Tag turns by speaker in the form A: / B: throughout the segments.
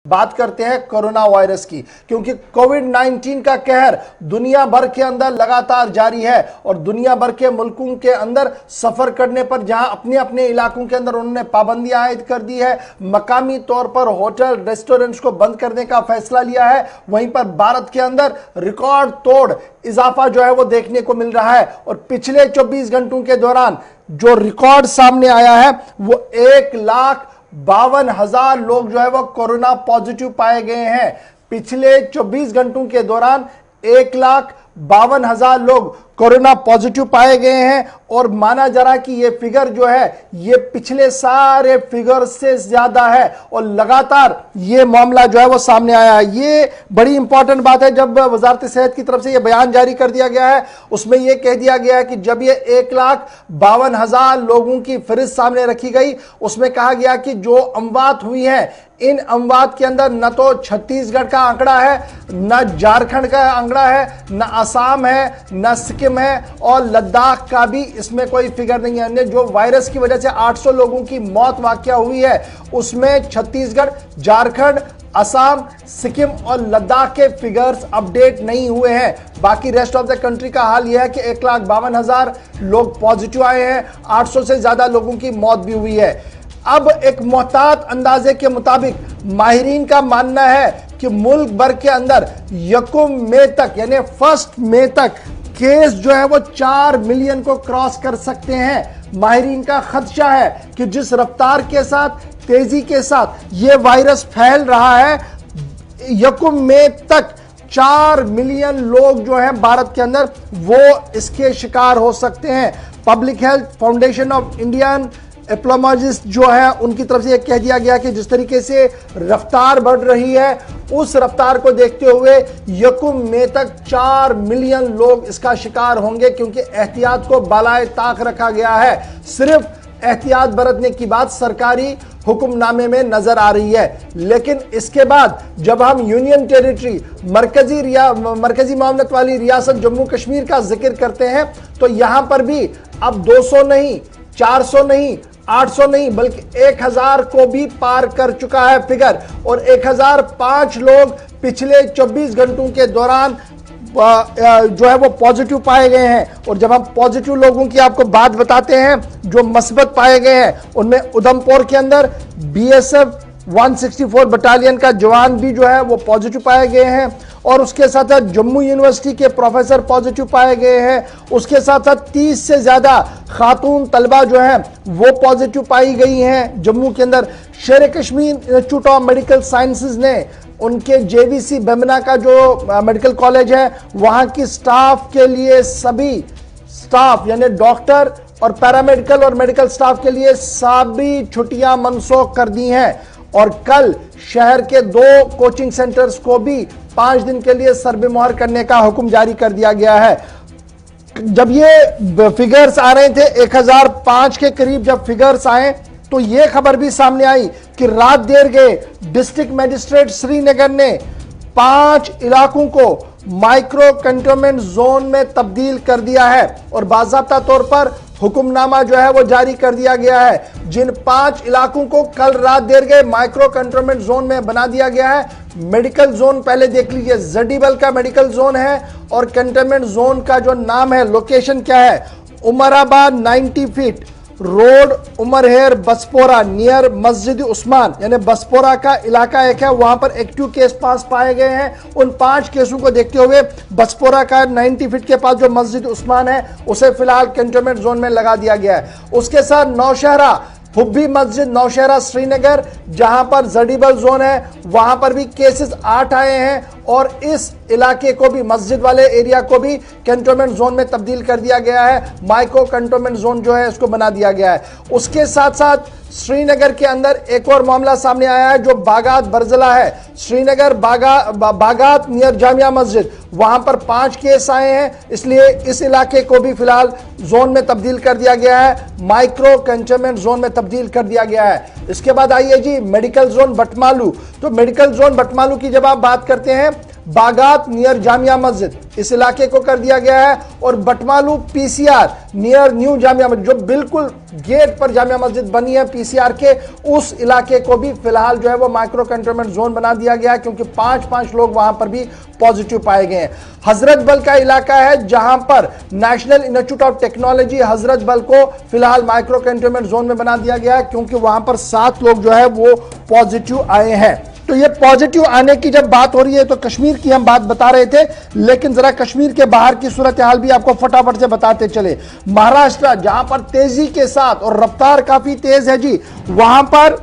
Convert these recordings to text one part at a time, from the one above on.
A: बात करते हैं कोरोना वायरस की, क्योंकि कोविड-19 का कहर दुनिया भर के अंदर लगातार जारी है और दुनिया भर के मुल्कों के अंदर सफर करने पर जहां अपने अपने इलाकों के अंदर उन्होंने पाबंदियां आयद कर दी है, मकामी तौर पर होटल रेस्टोरेंट्स को बंद करने का फैसला लिया है, वहीं पर भारत के अंदर रिकॉर्ड तोड़ इजाफा जो है वो देखने को मिल रहा है। और पिछले 24 घंटों के दौरान जो रिकॉर्ड सामने आया है वो 1,52,000 लोग जो है वो कोरोना पॉजिटिव पाए गए हैं। पिछले 24 घंटों के दौरान 1,52,000 लोग कोरोना पॉजिटिव पाए गए हैं और माना जा रहा है कि ये फिगर जो है ये पिछले सारे फिगर से ज्यादा है और लगातार ये मामला जो है वो सामने आया है। ये बड़ी इंपॉर्टेंट बात है। जब वजारत सेहत की तरफ से ये बयान जारी कर दिया गया है उसमें ये कह दिया गया है कि जब ये 1,52,000 लोगों की फहरिस्त सामने रखी गई उसमें कहा गया कि जो अमवात हुई है इन अमवात के अंदर न तो छत्तीसगढ़ का आंकड़ा है, न झारखंड का आंकड़ा है, न असम है, न सिक्किम है और लद्दाख का भी इसमें कोई फिगर नहीं है। जो वायरस की वजह से 800 लोगों की मौत वाकया हुई है उसमें छत्तीसगढ़, झारखंड, असम, सिक्किम और लद्दाख के फिगर्स अपडेट नहीं हुए हैं। बाकी रेस्ट ऑफ द कंट्री का हाल यह है कि 1,52,000 लोग पॉजिटिव आए हैं, 800 से ज्यादा लोगों की मौत भी हुई है। अब एक मोहतात अंदाजे के मुताबिक माहिरीन का मानना है कि मुल्क भर के अंदर यकुम मई तक यानी 1 मई तक केस जो है वो 4 मिलियन को क्रॉस कर सकते हैं। माहिरीन का खदशा है कि जिस रफ्तार के साथ, तेजी के साथ ये वायरस फैल रहा है, यकुम मई तक 4 मिलियन लोग जो हैं भारत के अंदर वो इसके शिकार हो सकते हैं। Public health foundation of Indian epidemiologist जो है उनकी तरफ से यह कह दिया गया कि जिस तरीके से रफ्तार बढ़ रही है उस रफ्तार को देखते हुए यकुम मई तक 4 मिलियन लोग इसका शिकार होंगे, क्योंकि एहतियात को बालाए ताक रखा गया है। सिर्फ एहतियात बरतने की बात सरकारी हुक्मनामे में नजर आ रही है, लेकिन इसके बाद जब हम यूनियन टेरिटरी मरकजी मामलत वाली रियासत जम्मू कश्मीर का जिक्र करते हैं तो यहां पर भी अब 200 नहीं, 400 नहीं, 800 नहीं बल्कि 1,000 को भी पार कर चुका है फिगर। और 1,005 लोग पिछले 24 घंटों के दौरान जो है वो पॉजिटिव पाए गए हैं। और जब हम पॉजिटिव लोगों की आपको बात बताते हैं जो मस्बत पाए गए हैं उनमें उधमपुर के अंदर BSF 164 बटालियन का जवान भी जो है वो पॉजिटिव पाए गए हैं और उसके साथ साथ जम्मू यूनिवर्सिटी के प्रोफेसर पॉजिटिव पाए गए हैं। उसके साथ साथ 30 से ज्यादा खातून तलबा जो हैं वो पॉजिटिव पाई गई हैं जम्मू के अंदर। शेर Kashmir institute of medical sciences ने उनके JVC बेमना का जो मेडिकल कॉलेज है वहां की स्टाफ के लिए सभी स्टाफ यानी डॉक्टर और पैरामेडिकल और मेडिकल स्टाफ के लिए सभी छुट्टियां मनसूख कर दी हैं। और कल शहर के 2 कोचिंग सेंटर्स को भी 5 दिन के लिए सरबेमोहर करने का हुक्म जारी कर दिया गया है। जब ये फिगर्स आ रहे थे 1,005 के करीब जब फिगर्स आए तो ये खबर भी सामने आई कि रात देर गए डिस्ट्रिक्ट मजिस्ट्रेट श्रीनगर ने 5 इलाकों को माइक्रो कंटेनमेंट जोन में तब्दील कर दिया है और बाज़ाब्ता तौर पर हुक्मनामा जो है वो जारी कर दिया गया है। जिन 5 इलाकों को कल रात देर गए माइक्रो कंटेनमेंट जोन में बना दिया गया है। मेडिकल जोन पहले देख लीजिए, जडीबल का मेडिकल जोन है और कंटेनमेंट जोन का जो नाम है, लोकेशन क्या है, उमराबाद 90 फीट रोड, उमरहेर, बसपोरा नियर मस्जिद उस्मान यानी बसपोरा का इलाका एक है, वहां पर एक्टिव केस पास पाए गए हैं। उन 5 केसों को देखते हुए बसपोरा का 90 फीट के पास जो मस्जिद उस्मान है उसे फिलहाल कंटेनमेंट जोन में लगा दिया गया है। उसके साथ नौशहरा हुब्बी मस्जिद नौशहरा श्रीनगर जहां पर जडीबल जोन है वहां पर भी केसेस 8 आए हैं और इस इलाके को भी, मस्जिद वाले एरिया को भी कंटेनमेंट जोन में तब्दील कर दिया गया है। माइक्रो कंटेनमेंट जोन जो है इसको बना दिया गया है। उसके साथ साथ श्रीनगर के अंदर एक और मामला सामने आया है जो बागात बरजला है। श्रीनगर बागात नियर जामिया मस्जिद वहां पर 5 केस आए हैं, इसलिए इस इलाके को भी फिलहाल जोन में तब्दील कर दिया गया है, माइक्रो कंटेनमेंट जोन में तब्दील कर दिया गया है। इसके बाद आइए जी मेडिकल जोन बटमालू। तो मेडिकल जोन बटमालू की जब आप बात करते हैं बागात नियर जामिया मस्जिद, इस इलाके को कर दिया गया है। और Batmaloo PCR near new Jamia Masjid, जो बिल्कुल गेट पर जामिया मस्जिद बनी है पीसीआर के, उस इलाके को भी फिलहाल जो है वो माइक्रो कंटेनमेंट जोन बना दिया गया है, क्योंकि 5 लोग वहां पर भी पॉजिटिव पाए गए हैं। हजरत बल का इलाका है जहां पर नेशनल इंस्टीट्यूट ऑफ टेक्नोलॉजी हजरत बल को फिलहाल माइक्रो कंटेनमेंट जोन में बना दिया गया है, क्योंकि वहां पर 7 लोग जो है वो पॉजिटिव आए हैं। तो ये पॉजिटिव आने की जब बात हो रही है तो कश्मीर की हम बात बता रहे थे, लेकिन जरा कश्मीर के बाहर की सूरत हाल भी आपको फटाफट से बताते चले। महाराष्ट्र जहां पर तेजी के साथ और रफ्तार काफी तेज है जी, वहां पर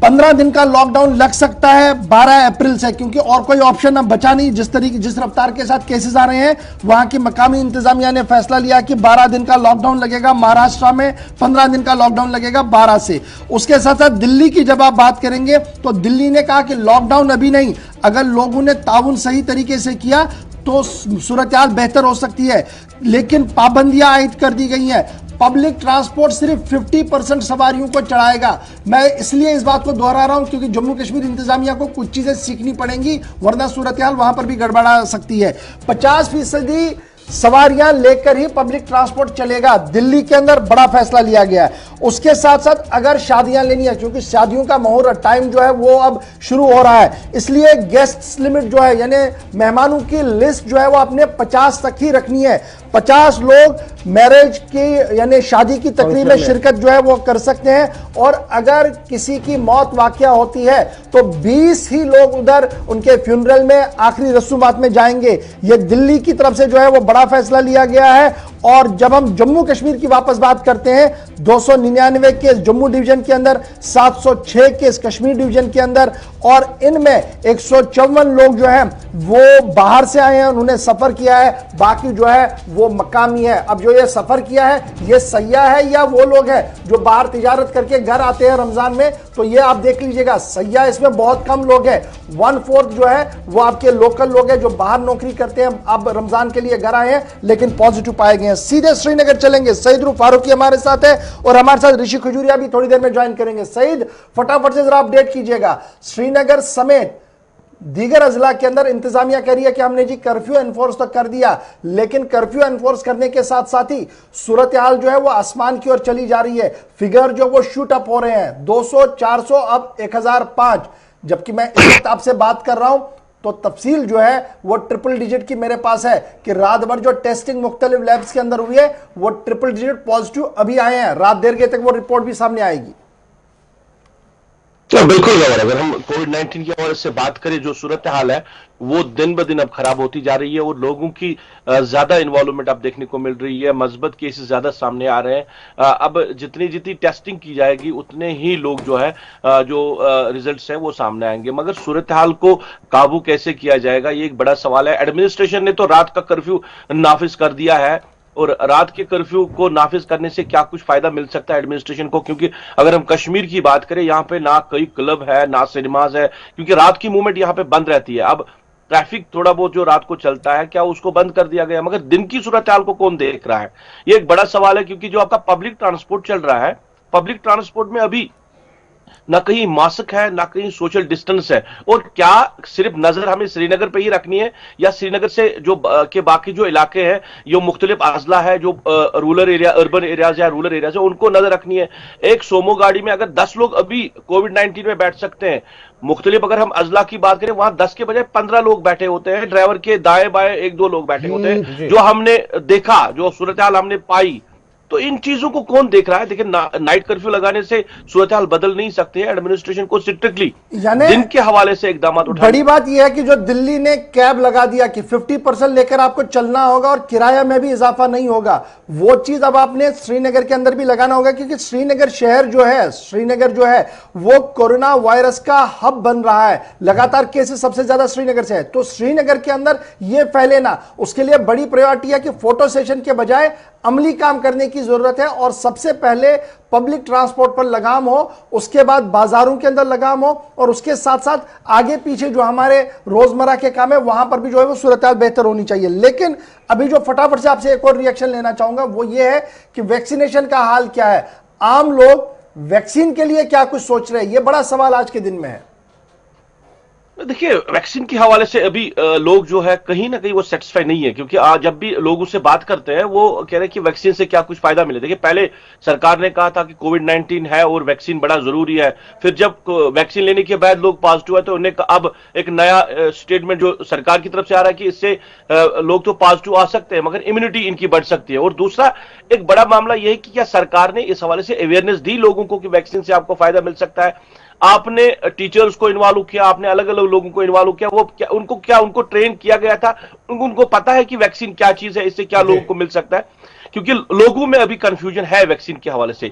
A: 15 दिन का लॉकडाउन लग सकता है 12 अप्रैल से, क्योंकि और कोई ऑप्शन अब बचा नहीं। जिस रफ्तार के साथ केसेस आ रहे हैं, वहां की मकामी इंतजामिया ने फैसला लिया कि 12 दिन का लॉकडाउन लगेगा। महाराष्ट्र में 15 दिन का लॉकडाउन लगेगा 12 से। उसके साथ साथ दिल्ली की जब आप बात करेंगे तो दिल्ली ने कहा कि लॉकडाउन अभी नहीं, अगर लोगों ने ताउन सही तरीके से किया तो सूरत हाल बेहतर हो सकती है, लेकिन पाबंदियां आयद कर दी गई हैं। पब्लिक ट्रांसपोर्ट सिर्फ 50% सवारियों को चढ़ाएगा। मैं इसलिए इस बात को दोहरा रहा हूं क्योंकि जम्मू कश्मीर इंतजामिया को कुछ चीजें सीखनी पड़ेंगी, वरना सूरत हाल वहां पर भी गड़बड़ा सकती है। 50% सवारियां लेकर ही पब्लिक ट्रांसपोर्ट चलेगा। दिल्ली के अंदर बड़ा फैसला लिया गया है। उसके साथ साथ अगर शादियां लेनी है, क्योंकि शादियों का मुहूर्त टाइम जो है वो अब शुरू हो रहा है, इसलिए गेस्ट लिमिट जो है यानी मेहमानों की लिस्ट जो है वो अपने 50 तक ही रखनी है। 50 लोग मैरिज की यानी शादी की तकरीब में शिरकत जो है वो कर सकते हैं। और अगर किसी की मौत वाकया होती है तो 20 ही लोग उधर उनके फ्यूनरल में आखिरी रसूमात में जाएंगे। ये दिल्ली की तरफ से जो है वो बड़ा फैसला लिया गया है। और जब हम जम्मू कश्मीर की वापस बात करते हैं, 299 केस जम्मू डिवीजन के अंदर, 706 केस कश्मीर डिवीजन के अंदर, और इनमें 154 लोग जो हैं वो बाहर से आए हैं, उन्होंने सफर किया है, बाकी जो है वो मकामी है। अब जो ये सफर किया है ये सयाह है या वो लोग हैं जो बाहर तिजारत करके घर आते हैं रमजान में, तो ये आप देख लीजिएगा। सयाह इसमें बहुत कम लोग हैं, 1/4 जो है वो आपके लोकल लोग हैं जो बाहर नौकरी करते हैं, अब रमजान के लिए घर आए हैं लेकिन पॉजिटिव पाए गए हैं। सीधे श्रीनगर चलेंगे, सईद रूफ फारूकी हमारे साथ है और हमारे साथ ऋषि खजूरिया भी थोड़ी देर में ज्वाइन करेंगे। सईद, फटाफट से जरा अपडेट कीजिएगा। श्रीनगर समेत दीगर अजला के अंदर इंतजामिया कह रही है कि हमने जी कर्फ्यू एनफोर्स तो कर दिया, लेकिन कर्फ्यू एनफोर्स करने के साथ साथ ही सूरत हाल जो है वो आसमान की ओर चली जा रही है। फिगर जो वो शूट अप हो रहे हैं, 200, 400, अब 1005। जबकि मैं इस वक्त आपसे बात कर रहा हूं तो तफसील जो है वो ट्रिपल डिजिट की मेरे पास है कि रात भर जो टेस्टिंग मुख्तलिफ लैब्स के अंदर हुई है वो ट्रिपल डिजिट पॉजिटिव अभी आए हैं। रात देर के तक वो रिपोर्ट भी सामने आएगी।
B: तो बिल्कुल गौर, अगर हम कोविड-19 की हवाले से बात करें, जो सूरत हाल है वो दिन ब दिन अब खराब होती जा रही है और लोगों की ज्यादा इन्वॉल्वमेंट अब देखने को मिल रही है। मस्बत केसेस ज्यादा सामने आ रहे हैं। अब जितनी जितनी टेस्टिंग की जाएगी उतने ही लोग जो है जो रिजल्ट्स हैं वो सामने आएंगे। मगर सूरत हाल को काबू कैसे किया जाएगा, ये एक बड़ा सवाल है। एडमिनिस्ट्रेशन ने तो रात का कर्फ्यू नाफिज कर दिया है, और रात के कर्फ्यू को नाफिज करने से क्या कुछ फायदा मिल सकता है एडमिनिस्ट्रेशन को? क्योंकि अगर हम कश्मीर की बात करें, यहाँ पे ना कोई क्लब है ना सिनेमाज है, क्योंकि रात की मूवमेंट यहाँ पे बंद रहती है। अब ट्रैफिक थोड़ा बहुत जो रात को चलता है, क्या उसको बंद कर दिया गया? मगर दिन की सूरत हाल को कौन देख रहा है? ये एक बड़ा सवाल है, क्योंकि जो आपका पब्लिक ट्रांसपोर्ट चल रहा है, पब्लिक ट्रांसपोर्ट में अभी ना कहीं मास्क है ना कहीं सोशल डिस्टेंस है। और क्या सिर्फ नजर हमें श्रीनगर पे ही रखनी है, या श्रीनगर से जो के बाकी जो इलाके हैं, ये मुख्तलिफ अजला है, जो रूरल एरिया, अर्बन एरियाज या रूरल एरियाज है, उनको नजर रखनी है। एक सोमो गाड़ी में अगर 10 लोग अभी कोविड-19 में बैठ सकते हैं, मुख्तलिफ अगर हम अजला की बात करें, वहां 10 के बजाय 15 लोग बैठे होते हैं, ड्राइवर के दाएं बाएं 1-2 लोग बैठे होते हैं। जो हमने देखा, जो सूरत हाल हमने पाई, तो इन चीजों को कौन देख रहा है? देखिए, नाइट कर्फ्यू लगाने से सूरत हाल बदल नहीं सकते हैं। एडमिनिस्ट्रेशन को स्ट्रिक्टली दिन के हवाले से इकदाम उठाने।
A: बड़ी बात यह है कि जो दिल्ली ने कैब लगा दिया कि 50% लेकर आपको चलना होगा और किराया में भी इजाफा नहीं होगा, वो चीज अब आपने श्रीनगर के अंदर भी लगाना होगा, क्योंकि श्रीनगर शहर जो है, श्रीनगर जो है वो कोरोना वायरस का हब बन रहा है। लगातार केसेस सबसे ज्यादा श्रीनगर से है, तो श्रीनगर के अंदर ये फैले ना, उसके लिए बड़ी प्रायोरिटी है कि फोटो सेशन के बजाय अमली काम करने की जरूरत है। और सबसे पहले पब्लिक ट्रांसपोर्ट पर लगाम हो, उसके बाद बाजारों के अंदर लगाम हो, और उसके साथ साथ आगे पीछे जो हमारे रोजमर्रा के काम है वहां पर भी जो है वो सूरत हाल बेहतर होनी चाहिए। लेकिन अभी जो फटाफट से आपसे एक और रिएक्शन लेना चाहूंगा वो ये है कि वैक्सीनेशन का हाल क्या है, आम लोग वैक्सीन के लिए क्या कुछ सोच रहे हैं, ये बड़ा सवाल आज के दिन में है।
B: देखिए, वैक्सीन के हवाले से अभी लोग जो है कहीं ना कहीं वो सेटिस्फाई नहीं है, क्योंकि आज जब भी लोग उससे बात करते हैं वो कह रहे हैं कि वैक्सीन से क्या कुछ फायदा मिले। देखिए, पहले सरकार ने कहा था कि कोविड-19 है और वैक्सीन बड़ा जरूरी है। फिर जब वैक्सीन लेने के बाद लोग पॉजिटिव है तो उन्हें अब एक नया स्टेटमेंट जो सरकार की तरफ से आ रहा है कि इससे लोग तो पॉजिटिव आ सकते हैं मगर इम्यूनिटी इनकी बढ़ सकती है। और दूसरा एक बड़ा मामला यह है कि क्या सरकार ने इस हवाले से अवेयरनेस दी लोगों को कि वैक्सीन से आपको फायदा मिल सकता है। आपने टीचर्स को इन्वॉल्व किया, आपने अलग अलग लोगों को इन्वॉल्व किया, वो उनको ट्रेन किया गया था, उनको पता है कि वैक्सीन क्या चीज है, इससे क्या लोगों को मिल सकता है। क्योंकि लोगों में अभी कंफ्यूजन है वैक्सीन के हवाले से।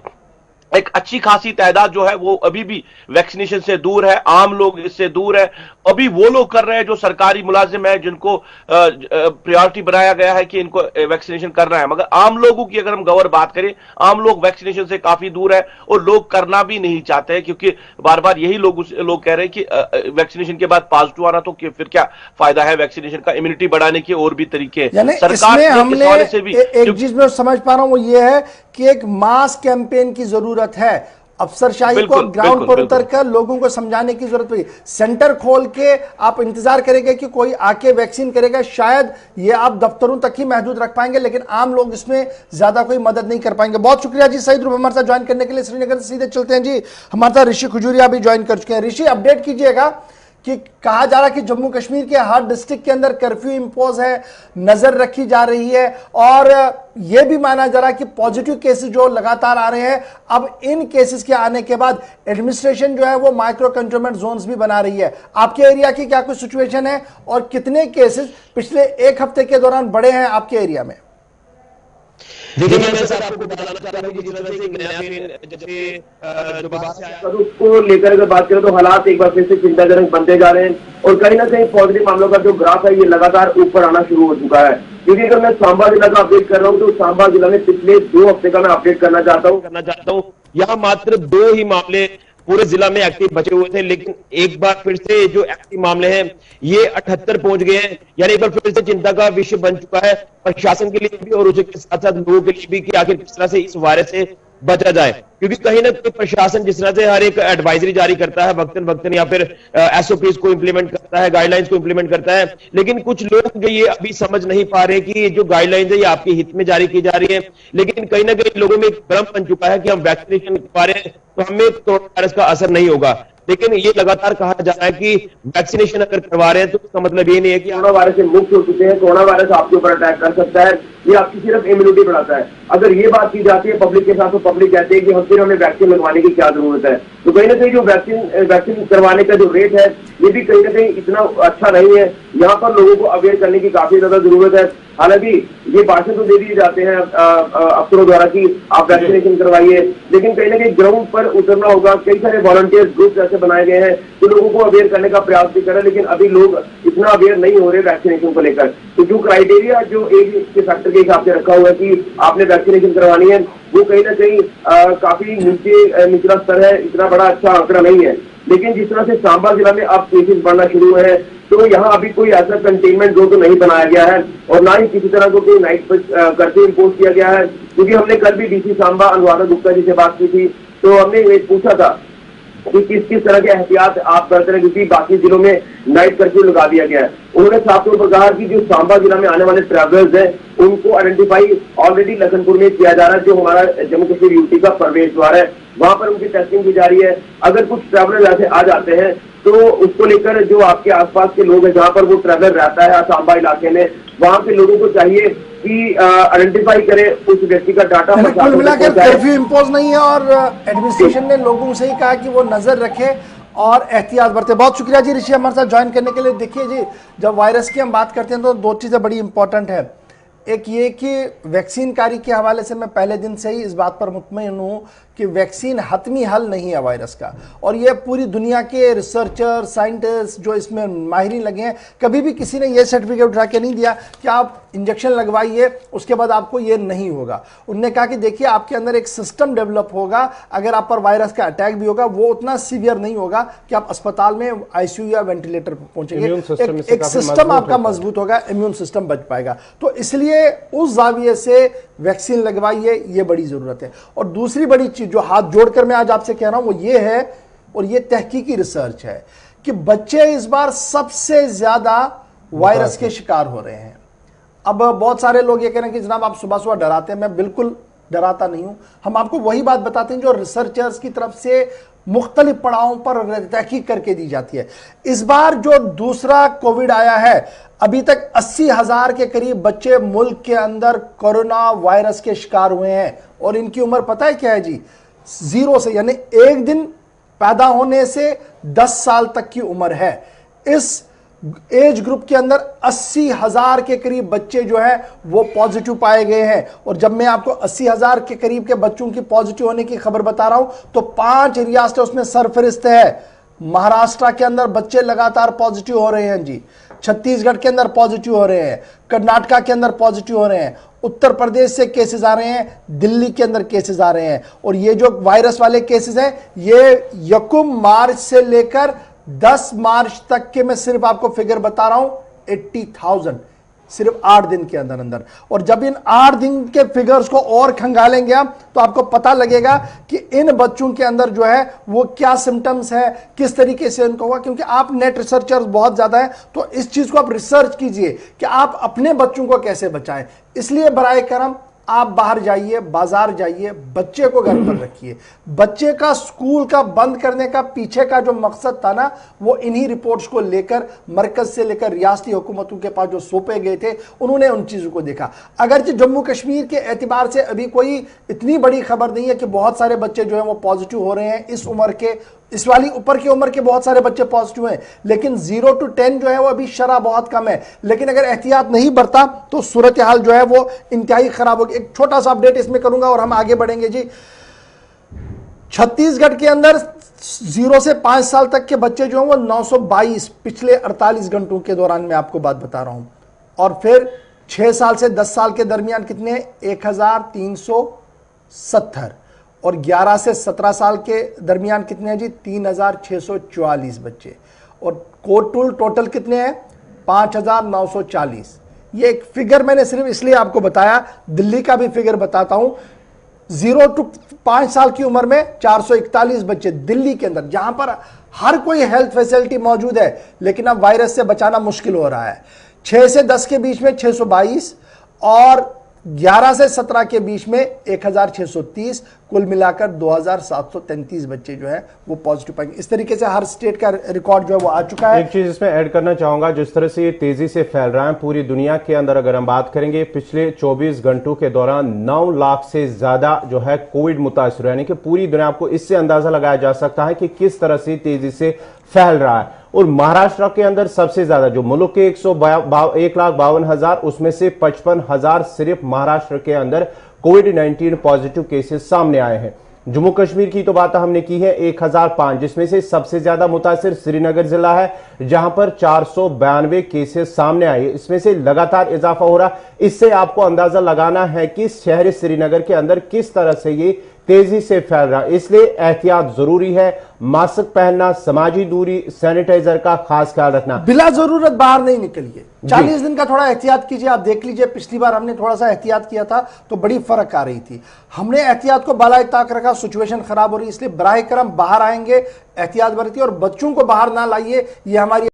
B: एक अच्छी खासी तादाद जो है वो अभी भी वैक्सीनेशन से दूर है, आम लोग इससे दूर है। अभी वो लोग कर रहे हैं जो सरकारी मुलाजिम है, जिनको प्रायोरिटी बनाया गया है कि इनको वैक्सीनेशन करना है। मगर आम लोगों की अगर हम गौर बात करें, आम लोग वैक्सीनेशन से काफी दूर है और लोग करना भी नहीं चाहते हैं, क्योंकि बार बार यही लोग कह रहे हैं कि वैक्सीनेशन के बाद पॉजिटिव आना तो फिर क्या फायदा है वैक्सीनेशन का। इम्यूनिटी बढ़ाने के और भी तरीके हैं।
A: यानी
B: सरकार
A: इसमें
B: ने इस
A: हमने
B: हवाले से भी
A: एक चीज में समझ पा रहा हूं वो ये है कि एक मास कैंपेन की जरूरत है। अफसरशाही को
B: बिल्कुल
A: ग्राउंड
B: बिल्कुल
A: पर उतर
B: बिल्कुल
A: कर लोगों को समझाने की जरूरत पड़ी। सेंटर खोल के आप इंतजार करेंगे कि कोई आके वैक्सीन करेगा, शायद ये आप दफ्तरों तक ही महदूद रख पाएंगे, लेकिन आम लोग इसमें ज्यादा कोई मदद नहीं कर पाएंगे। बहुत शुक्रिया जी सईद रूप हमारे साथ ज्वाइन करने के लिए। श्रीनगर से सीधे चलते हैं जी, हमारे साथ ऋषि खजूरिया भी ज्वाइन कर चुके हैं। ऋषि, अपडेट कीजिएगा कि कहा जा रहा है कि जम्मू कश्मीर के हर डिस्ट्रिक्ट के अंदर कर्फ्यू इंपोज है, नजर रखी जा रही है, और यह भी माना जा रहा है कि पॉजिटिव केसेस जो लगातार आ रहे हैं, अब इन केसेस के आने के बाद एडमिनिस्ट्रेशन जो है वो माइक्रो कंटेनमेंट जोन्स भी बना रही है। आपके एरिया की क्या कुछ सिचुएशन है और कितने केसेस पिछले एक हफ्ते के दौरान बढ़े हैं आपके एरिया में?
C: देखिए, मैं सर आपको बताना चाहता हूँ कि जिस तरह से एक नया जैसे जो बाहर से आया
D: उसको लेकर अगर बात करें तो हालात एक बार फिर से चिंताजनक बनते जा रहे हैं और कहीं ना कहीं पॉजिटिव मामलों का जो ग्राफ है ये लगातार ऊपर आना शुरू हो चुका है। क्योंकि अगर मैं सांबा जिला का अपडेट कर रहा हूँ तो सांबा जिला में पिछले 2 हफ्ते का मैं अपडेट करना चाहता हूँ।
C: यहाँ मात्र 2 ही मामले पूरे जिला में एक्टिव बचे हुए थे, लेकिन एक बार फिर से जो एक्टिव मामले हैं ये 78 पहुंच गए हैं। यानी एक बार फिर से चिंता का विषय बन चुका है प्रशासन के लिए भी और उसके साथ साथ लोगों के लिए भी कि आखिर किस तरह से इस वायरस से बचा जाए। क्योंकि कहीं ना कहीं प्रशासन जिस तरह से हर एक एडवाइजरी जारी करता है वक्तन वक्तन या फिर एसओपीज को इंप्लीमेंट करता है, गाइडलाइंस को इंप्लीमेंट करता है, लेकिन कुछ लोग जो ये अभी समझ नहीं पा रहे कि ये जो गाइडलाइंस है ये आपके हित में जारी की जा रही है। लेकिन कहीं ना कहीं लोगों में एक भ्रम बन चुका है कि हम वैक्सीनेशन करवा रहे हैं तो हमें कोरोना वायरस का असर नहीं होगा। लेकिन ये लगातार कहा जा रहा है कि वैक्सीनेशन अगर करवा रहे हैं तो इसका मतलब ये नहीं है कि
D: कोरोना वायरस से मुक्त हो चुके हैं। कोरोना वायरस आपके ऊपर अटैक कर सकता है, ये आपकी सिर्फ इम्यूनिटी बढ़ाता है। अगर ये बात की जाती है पब्लिक के साथ तो पब्लिक कहते हैं कि हम फिर हमें वैक्सीन लगवाने की क्या जरूरत है। तो कहीं ना कहीं जो वैक्सीन करवाने का जो रेट है ये भी कहीं ना कहीं इतना अच्छा नहीं है। यहाँ पर लोगों को अवेयर करने की काफी ज्यादा जरूरत है। हालांकि ये भाषण तो दे दिए जाते हैं अफसरों द्वारा कि आप वैक्सीनेशन करवाइए, लेकिन कहीं ना कहीं ग्राउंड पर उतरना होगा। कई सारे वॉलंटियर्स ग्रुप ऐसे बनाए गए हैं जो लोगों को अवेयर करने का प्रयास भी कर रहे हैं, लेकिन अभी लोग इतना अवेयर नहीं हो रहे वैक्सीनेशन को लेकर। तो जो क्राइटेरिया जो एज के फैक्टर के हिसाब से रखा हुआ है कि आपने वैक्सीनेशन करवानी है, वो कहीं ना कहीं काफी निचला स्तर है, इतना बड़ा अच्छा आंकड़ा नहीं है। लेकिन जिस तरह से सांबा जिला में अब केसेस बढ़ना शुरू हुए हैं तो यहाँ अभी कोई ऐसा कंटेनमेंट जोन तो नहीं बनाया गया है और ना ही किसी तरह को कोई नाइट कर्फ्यू इम्पोज किया गया है। क्योंकि हमने कल भी डीसी सांबा अनुराधा गुप्ता जी से बात की थी तो हमने पूछा था कि किस तरह के एहतियात आप करते हैं, क्योंकि बाकी जिलों में नाइट कर्फ्यू लगा दिया गया है। उन्होंने साफ तौर पर कहा कि जो सांबा जिला में आने वाले ट्रैवलर्स हैं उनको आइडेंटिफाई ऑलरेडी लखनपुर में किया जा रहा है, जो हमारा जम्मू कश्मीर यूटी का प्रवेश द्वार है, वहां पर उनकी टेस्टिंग की जा रही है। अगर कुछ ट्रैवलर ऐसे आ जाते हैं तो उसको लेकर जो आपके आसपास के लोग हैं जहां पर वो ट्रैवलर रहता है सांबा इलाके में, वहां के लोगों को चाहिए कि आइडेंटिफाई करें उस व्यक्ति का डाटा।
A: कुल मिलाकर कर्फ्यू इंपोज नहीं है और एडमिनिस्ट्रेशन ने लोगों से ही कहा कि वो नजर रखे और एहतियात बरते। बहुत शुक्रिया जी ऋषि हमारे साथ ज्वाइन करने के लिए। देखिए जी, जब वायरस की हम बात करते हैं तो 2 चीजें बड़ी इंपॉर्टेंट है। एक ये कि वैक्सीन कार्य के हवाले से मैं पहले दिन से ही इस बात पर मुतमईन हूं कि वैक्सीन हतमी हल नहीं है वायरस का, और ये पूरी दुनिया के रिसर्चर साइंटिस्ट जो इसमें माहिरीन लगे हैं, कभी भी किसी ने ये सर्टिफिकेट उठा के नहीं दिया कि आप इंजेक्शन लगवाइए उसके बाद आपको ये नहीं होगा। उन्होंने कहा कि देखिए आपके अंदर एक सिस्टम डेवलप होगा, अगर आप पर वायरस का अटैक भी होगा वो उतना सीवियर नहीं होगा कि आप अस्पताल में आईसीयू या वेंटिलेटर पर पहुंचेंगे। एक सिस्टम आपका मजबूत होगा, इम्यून सिस्टम बच पाएगा। तो इसलिए उस जाविये से वैक्सीन लगवाइए, ये बड़ी जरूरत है। और दूसरी बड़ी चीज जो हाथ जोड़कर मैं आज आपसे कह रहा हूं वो ये है, और ये तहकीकी रिसर्च है कि बच्चे इस बार सबसे ज्यादा वायरस के शिकार हो रहे हैं। अब बहुत सारे लोग ये कह रहे हैं कि जनाब आप सुबह सुबह डराते हैं। मैं बिल्कुल डराता नहीं हूं। हम आपको वही बात बताते हैं जो रिसर्चर्स की तरफ से मुख्तलिफ पड़ावों पर तहकीक करके दी जाती है। इस बार जो दूसरा कोविड आया है, अभी तक 80,000 के करीब बच्चे मुल्क के अंदर कोरोना वायरस के शिकार हुए हैं और इनकी उम्र पता है क्या है जी? 0 से, यानी एक दिन पैदा होने से 10 साल तक की उम्र है। इस एज ग्रुप के अंदर 80,000 के करीब बच्चे जो है वो पॉजिटिव पाए गए हैं। और जब मैं आपको 80,000 के करीब के बच्चों की पॉजिटिव होने की खबर बता रहा हूं तो 5 रियासतें उसमें सरफहरिस्त है। महाराष्ट्र के अंदर बच्चे लगातार पॉजिटिव हो रहे हैं जी, छत्तीसगढ़ के अंदर पॉजिटिव हो रहे हैं, कर्नाटका के अंदर पॉजिटिव हो रहे हैं, उत्तर प्रदेश से केसेस आ रहे हैं, दिल्ली के अंदर केसेस आ रहे हैं। और ये जो वायरस वाले केसेस हैं ये 1 मार्च से लेकर 10 मार्च तक के मैं सिर्फ आपको फिगर बता रहा हूं, 80,000 सिर्फ 8 दिन के अंदर अंदर। और जब इन 8 दिन के फिगर्स को और खंगालेंगे आप तो आपको पता लगेगा कि इन बच्चों के अंदर जो है वो क्या सिम्टम्स है, किस तरीके से इनको हुआ। क्योंकि आप नेट रिसर्चर्स बहुत ज्यादा है तो इस चीज को आप रिसर्च कीजिए कि आप अपने बच्चों को कैसे बचाएं। इसलिए बराए करम आप बाहर जाइए, बाजार जाइए, बच्चे को घर पर रखिए। बच्चे का स्कूल का बंद करने का पीछे का जो मकसद था ना, वो इन्हीं रिपोर्ट्स को लेकर मरकज से लेकर रियासती हुकूमतों के पास जो सौंपे गए थे उन्होंने उन चीजों को देखा। अगरचे जम्मू कश्मीर के एतबार से अभी कोई इतनी बड़ी खबर नहीं है कि बहुत सारे बच्चे जो है वो पॉजिटिव हो रहे हैं। इस उम्र के, इस वाली ऊपर की उम्र के बहुत सारे बच्चे पॉजिटिव हैं, लेकिन 0 to 10 जो है वो अभी शरह बहुत कम है। लेकिन अगर एहतियात नहीं बरता तो सूरत हाल जो है वो इंतहाई खराब होगी। एक छोटा सा अपडेट इसमें करूंगा और हम आगे बढ़ेंगे जी। छत्तीसगढ़ के अंदर 0 से 5 साल तक के बच्चे जो हैं वो 922 पिछले 48 घंटों के दौरान मैं आपको बात बता रहा हूं। और फिर 6 साल से 10 साल के दरमियान कितने? 1370। और 11 से 17 साल के दरमियान कितने हैं जी? 3644 बच्चे। और टोटल कितने हैं? 5940। ये एक फिगर मैंने सिर्फ इसलिए आपको बताया, दिल्ली का भी फिगर बताता हूं। 0 to 5 साल की उम्र में 441 बच्चे दिल्ली के अंदर, जहां पर हर कोई हेल्थ फैसिलिटी मौजूद है, लेकिन अब वायरस से बचाना मुश्किल हो रहा है। 6 से 10 के बीच में 622 और 11 से 17 के बीच में 1630, कुल मिलाकर 2733 बच्चे जो है वो पॉजिटिव पाएंगे। इस तरीके से हर स्टेट का रिकॉर्ड जो है वो आ चुका है।
E: एक चीज इसमें ऐड करना चाहूंगा, जिस तरह से ये तेजी से फैल रहा है पूरी दुनिया के अंदर, अगर हम बात करेंगे पिछले 24 घंटों के दौरान 9 लाख से ज्यादा जो है कोविड मुतासिर, यानी कि पूरी दुनिया, आपको इससे अंदाजा लगाया जा सकता है कि किस तरह से तेजी से फैल रहा है। और महाराष्ट्र के अंदर सबसे ज्यादा, जो मुल्क के 1,52,000 उसमें से 55,000 सिर्फ महाराष्ट्र के अंदर कोविड-19 पॉजिटिव केसेस सामने आए हैं। जम्मू कश्मीर की तो बात हमने की है 1005, जिसमें से सबसे ज्यादा मुतासिर श्रीनगर जिला है, जहां पर 492 केसेस सामने आए। इसमें से लगातार इजाफा हो रहा। इससे आपको अंदाजा लगाना है कि शहर श्रीनगर के अंदर किस तरह से ये तेजी से फैल रहा है। इसलिए एहतियात जरूरी है, मास्क पहनना, समाजी दूरी, सैनिटाइजर का खास ख्याल रखना,
A: बिला जरूरत बाहर नहीं निकलिए। 40 दिन का थोड़ा एहतियात कीजिए। आप देख लीजिए, पिछली बार हमने थोड़ा सा एहतियात किया था तो बड़ी फर्क आ रही थी। हमने एहतियात को बालाए ताक रखा, सिचुएशन खराब हो रही, इसलिए बराए करम बाहर आएंगे, एहतियात बरतिए और बच्चों को बाहर ना लाइए। ये हमारी